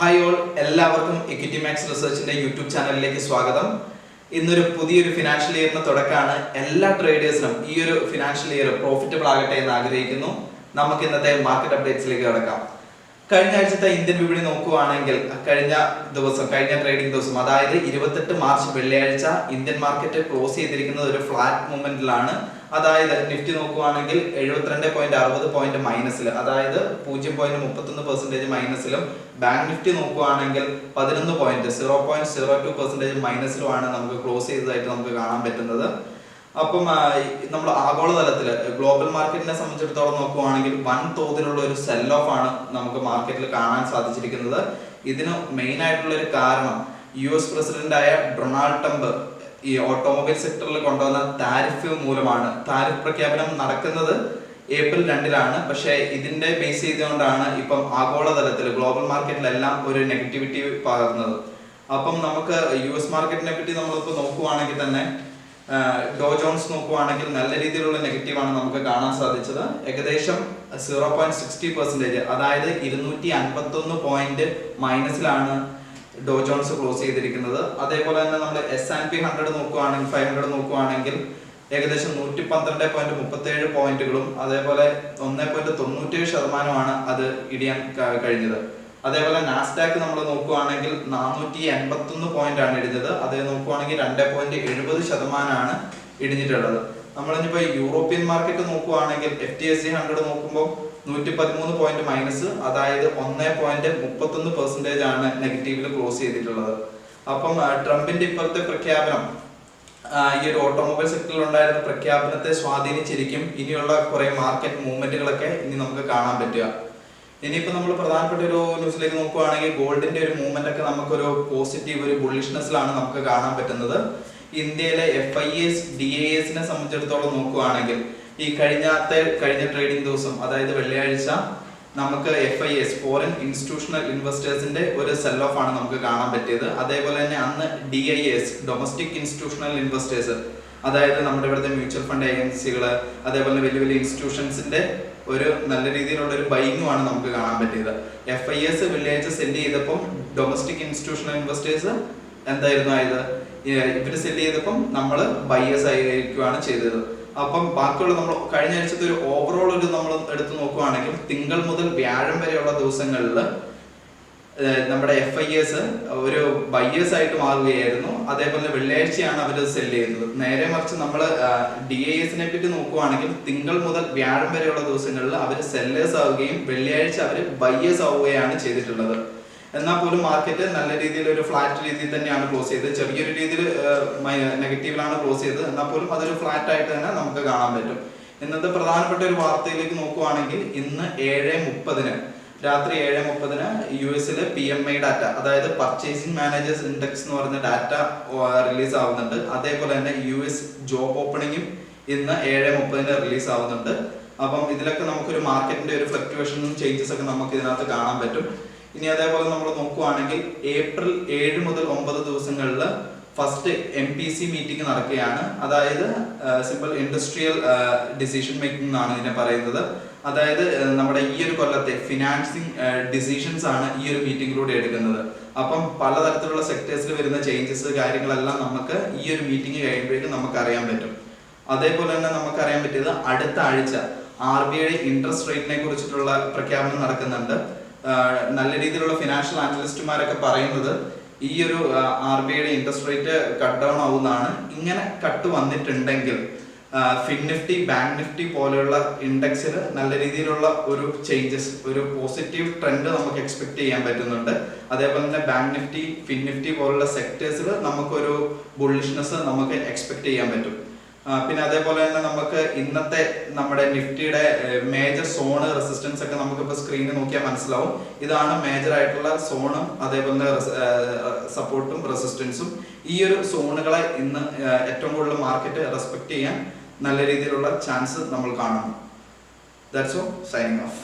Hi all, എല്ലാവർക്കും equity max റിസർച്ചിന്റെ YouTube ചാനലിലേക്ക് സ്വാഗതം. ഇന്നൊരു പുതിയൊരു ഫിനാൻഷ്യൽ ഇയറിന് തുടക്കമാണ്. എല്ലാ ട്രേഡേഴ്സിനും ഈ ഒരു ഫിനാൻഷ്യൽ ഇയർ പ്രോഫിറ്റബിൾ ആകട്ടെ എന്ന് ആഗ്രഹിക്കുന്നു. നമുക്ക് ഇന്നത്തെ മാർക്കറ്റ് അപ്ഡേറ്റ്സിലേക്ക് കടക്കാം. കഴിഞ്ഞ ആഴ്ചത്തെ ഇന്ത്യൻ വിപണി നോക്കുകയാണെങ്കിൽ കഴിഞ്ഞ ട്രേഡിംഗ് ദിവസം, അതായത് 28 മാർച്ച് വെള്ളിയാഴ്ച ഇന്ത്യൻ മാർക്കറ്റ് ക്ലോസ് ചെയ്തിരിക്കുന്നത് ഒരു ഫ്ലാറ്റ് മൂവ്മെന്റിലാണ്. അതായത് നിഫ്റ്റി നോക്കുകയാണെങ്കിൽ 72.60 പോയിന്റ് മൈനസിൽ, അതായത് 0.31% മൈനസിലും, ബാങ്ക് നിഫ്റ്റി നോക്കുകയാണെങ്കിൽ 0.02% മൈനസിലുമാണ് നമുക്ക് ക്ലോസ് ചെയ്തതായിട്ട് നമുക്ക് കാണാൻ പറ്റുന്നത്. അപ്പം നമ്മൾ ആഗോളതലത്തിൽ ഗ്ലോബൽ മാർക്കറ്റിനെ സംബന്ധിച്ചിടത്തോളം നോക്കുകയാണെങ്കിൽ വൻ തോതിലുള്ള ഒരു സെൽ ഓഫ് ആണ് നമുക്ക് മാർക്കറ്റിൽ കാണാൻ സാധിച്ചിരിക്കുന്നത്. ഇതിന് മെയിൻ ആയിട്ടുള്ള ഒരു കാരണം US പ്രസിഡന്റായ ഡൊണാൾഡ് ട്രംപ് ഈ ഓട്ടോമൊബൈൽ സെക്ടറിൽ കൊണ്ടുവന്ന താരിഫ് മൂലമാണ്. താരിഫ് പ്രഖ്യാപനം നടക്കുന്നത് ഏപ്രിൽ 2-ലാണ്. പക്ഷേ ഇതിന്റെ ബേസ് ചെയ്തുകൊണ്ടാണ് ഇപ്പം ആഗോളതലത്തിൽ ഗ്ലോബൽ മാർക്കറ്റിലെല്ലാം ഒരു നെഗറ്റിവിറ്റി പകർന്നത്. അപ്പം നമുക്ക് US മാർക്കറ്റിനെ പറ്റി നമ്മളിപ്പോൾ നോക്കുകയാണെങ്കിൽ തന്നെ ഡോ ജോൺസ് നോക്കുകയാണെങ്കിൽ നല്ല രീതിയിലുള്ള നെഗറ്റീവാണ് നമുക്ക് കാണാൻ സാധിച്ചത്. ഏകദേശം 0.60%, അതായത് 251 പോയിന്റ് മൈനസിലാണ് ഡോ ജോൺസ് ക്ലോസ് ചെയ്തിരിക്കുന്നത്. അതേപോലെ തന്നെ നമ്മൾ S&P 500 നോക്കുകയാണെങ്കിൽ ഏകദേശം 112.37 പോയിന്റുകളും, അതേപോലെ 1.97% അത് ഇടിയാൻ കഴിഞ്ഞത്. അതേപോലെ നാസ്ഡാക്ക് നമ്മൾ നോക്കുകയാണെങ്കിൽ 481 പോയിന്റ് ആണ് ഇടിഞ്ഞത്. അത് നോക്കുകയാണെങ്കിൽ 2.70% ഇടിഞ്ഞിട്ടുള്ളത്. നമ്മളിപ്പോ യൂറോപ്യൻ മാർക്കറ്റ് നോക്കുകയാണെങ്കിൽ FTSE 100 നോക്കുമ്പോൾ 113 പോയിന്റ് മൈനസ്, അതായത് 1.31% ആണ് നെഗറ്റീവിൽ ക്ലോസ് ചെയ്തിട്ടുള്ളത്. അപ്പം ട്രംപിന്റെ ഇപ്പോഴത്തെ പ്രഖ്യാപനം ഈ ഒരു ഓട്ടോമൊബൈൽ സെക്ടറിൽ ഉണ്ടായിരുന്ന പ്രഖ്യാപനത്തെ സ്വാധീനിച്ചിരിക്കും ഇനിയുള്ള കുറെ മാർക്കറ്റ് മൂവ്മെന്റുകളൊക്കെ ഇനി നമുക്ക് കാണാൻ പറ്റുക. ഇനിയിപ്പോ നമ്മൾ പ്രധാനപ്പെട്ട ഒരു ന്യൂസിലേക്ക് നോക്കുകയാണെങ്കിൽ ഗോൾഡിന്റെ ഒരു മൂവ്മെന്റ് ഒക്കെ നമുക്കൊരു പോസിറ്റീവ്, ഒരു ബുള്ളിഷ്നെസ്സിലാണ് നമുക്ക് കാണാൻ പറ്റുന്നത്. ഇന്ത്യയിലെ FIS DISനെ സംബന്ധിച്ചിടത്തോളം നോക്കുകയാണെങ്കിൽ ഈ കഴിഞ്ഞ ട്രേഡിംഗ് ദിവസം, അതായത് വെള്ളിയാഴ്ച, നമുക്ക് FIS ഫോറിൻ ഇൻസ്റ്റിറ്റ്യൂഷണൽ ഇൻവെസ്റ്റേഴ്സിന്റെ ഒരു സെൽ ഓഫ് ആണ് നമുക്ക് കാണാൻ പറ്റിയത്. അതേപോലെ തന്നെ അന്ന് DIS ഡൊമസ്റ്റിക് ഇൻസ്റ്റിറ്റ്യൂഷണൽ ഇൻവെസ്റ്റേഴ്സ്, അതായത് നമ്മുടെ ഇവിടുത്തെ മ്യൂച്വൽ ഫണ്ട് ഏജൻസികൾ, അതേപോലെ വലിയ വലിയ ഇൻസ്റ്റിറ്റ്യൂഷൻസിന്റെ ഒരു നല്ല രീതിയിലുള്ള ഒരു ബൈങ്ങുമാണ് നമുക്ക് കാണാൻ പറ്റിയത്. FIS വെള്ളിയാഴ്ച സെല് ചെയ്തപ്പം ഡൊമസ്റ്റിക് ഇൻസ്റ്റിറ്റ്യൂഷണൽ ഇൻവെസ്റ്റേഴ്സ് എന്തായിരുന്നു ആയത്? ഇവര് സെല് ചെയ്തപ്പം നമ്മൾ ബയേഴ്സ് ആയിരിക്കുകയാണ് ചെയ്തത്. അപ്പം ബാക്കിയുള്ള നമ്മൾ കഴിഞ്ഞ ആഴ്ചത്തെ ഒരു ഓവറോൾ ഒരു നമ്മൾ എടുത്തു നോക്കുകയാണെങ്കിൽ തിങ്കൾ മുതൽ വ്യാഴം വരെയുള്ള ദിവസങ്ങളിൽ നമ്മുടെ FIS ഒരു ബയേഴ്സ് ആയിട്ട് മാറുകയായിരുന്നു. അതേപോലെ വെള്ളിയാഴ്ചയാണ് അവർ സെല് ചെയ്യുന്നത്. നേരെ മറിച്ച് നമ്മൾ DISനെ പറ്റി നോക്കുകയാണെങ്കിൽ തിങ്കൾ മുതൽ വ്യാഴം വരെയുള്ള ദിവസങ്ങളിൽ അവർ സെല്ലേഴ്സ് ആവുകയും വെള്ളിയാഴ്ച അവർ ബയേഴ്സ് ആവുകയാണ് ചെയ്തിട്ടുള്ളത്. എന്നാൽ പോലും മാർക്കറ്റ് നല്ല രീതിയിൽ ഒരു ഫ്ലാറ്റ് രീതിയിൽ തന്നെയാണ് ക്ലോസ് ചെയ്തത്. ചെറിയൊരു രീതിയിൽ നെഗറ്റീവിലാണ് ക്ലോസ് ചെയ്തത്. എന്നാൽ പോലും അതൊരു ഫ്ലാറ്റ് ആയിട്ട് തന്നെ നമുക്ക് കാണാൻ പറ്റും. ഇന്നത്തെ പ്രധാനപ്പെട്ട ഒരു വാർത്തയിലേക്ക് നോക്കുകയാണെങ്കിൽ ഇന്ന് 7:30 രാത്രി 7:30 US PMI ഡാറ്റ, അതായത് പർച്ചേസിംഗ് മാനേജേഴ്സ് ഇൻഡെക്സ് എന്ന് പറയുന്ന ഡാറ്റ റിലീസ് ആവുന്നുണ്ട്. അതേപോലെ തന്നെ US ജോബ് ഓപ്പണിംഗും ഇന്ന് 7:30 റിലീസ് ആവുന്നുണ്ട്. അപ്പം ഇതിലൊക്കെ നമുക്കൊരു മാർക്കറ്റിന്റെ ഒരു ഫ്ലക്ച്വേഷനും ചേഞ്ചസ് ഒക്കെ നമുക്ക് ഇതിനകത്ത് കാണാൻ പറ്റും. ഇനി അതേപോലെ നമ്മൾ നോക്കുകയാണെങ്കിൽ ഏപ്രിൽ 7 മുതൽ 9 ദിവസങ്ങളിൽ ഫസ്റ്റ് MPC മീറ്റിംഗ് നടക്കുകയാണ്. അതായത് സിമ്പിൾ ഇൻഡസ്ട്രിയൽ ഡിസിഷൻ മേക്കിംഗ് എന്നാണ് ഇതിനെ പറയുന്നത്. അതായത് നമ്മുടെ ഈ ഒരു കൊല്ലത്തെ ഫിനാൻസിങ് ഡിസിഷൻസ് ആണ് ഈ ഒരു മീറ്റിംഗിലൂടെ എടുക്കുന്നത്. അപ്പം പലതരത്തിലുള്ള സെക്ടേഴ്സിൽ വരുന്ന ചേഞ്ചസ് കാര്യങ്ങളെല്ലാം നമുക്ക് ഈ ഒരു മീറ്റിംഗ് കഴിയുമ്പോഴേക്കും നമുക്ക് അറിയാൻ പറ്റും. അതേപോലെ തന്നെ നമുക്ക് അറിയാൻ പറ്റിയത് അടുത്ത ആഴ്ച RBI ഇൻട്രസ്റ്റ് റേറ്റിനെ കുറിച്ചിട്ടുള്ള പ്രഖ്യാപനം നടക്കുന്നുണ്ട്. നല്ല രീതിയിലുള്ള ഫിനാൻഷ്യൽ അനലിസ്റ്റുമാരൊക്കെ പറയുന്നത് ഈ ഒരു RBI interest rate cut down ആവുന്നതാണ്. ഇങ്ങനെ കട്ട് വന്നിട്ടുണ്ടെങ്കിൽ ഫിൻനിഫ്റ്റി, ബാങ്ക് നിഫ്റ്റി പോലെയുള്ള ഇൻഡെക്സിൽ നല്ല രീതിയിലുള്ള ഒരു ചേഞ്ചസ്, ഒരു പോസിറ്റീവ് ട്രെൻഡ് നമുക്ക് എക്സ്പെക്ട് ചെയ്യാൻ പറ്റുന്നുണ്ട്. അതേപോലെ തന്നെ ബാങ്ക് നിഫ്റ്റി, ഫിൻനിഫ്റ്റി പോലുള്ള സെക്ടേഴ്സിൽ നമുക്കൊരു ബുള്ളിഷ്നെസ് നമുക്ക് എക്സ്പെക്ട് ചെയ്യാൻ പറ്റും. പിന്നെ അതേപോലെ തന്നെ നമുക്ക് ഇന്നത്തെ നമ്മുടെ നിഫ്റ്റിയുടെ മേജർ സോണ് റെസിസ്റ്റൻസ് ഒക്കെ നമുക്കിപ്പോൾ സ്ക്രീനിൽ നോക്കിയാൽ മനസ്സിലാവും. ഇതാണ് മേജർ ആയിട്ടുള്ള സോണും അതേപോലെ സപ്പോർട്ടും റെസിസ്റ്റൻസും. ഈ ഒരു സോണുകളെ ഇന്ന് ഏറ്റവും കൂടുതൽ മാർക്കറ്റ് റെസ്പെക്ട് ചെയ്യാൻ നല്ല രീതിയിലുള്ള ചാൻസ് നമ്മൾ കാണുന്നു. That's all, signing off.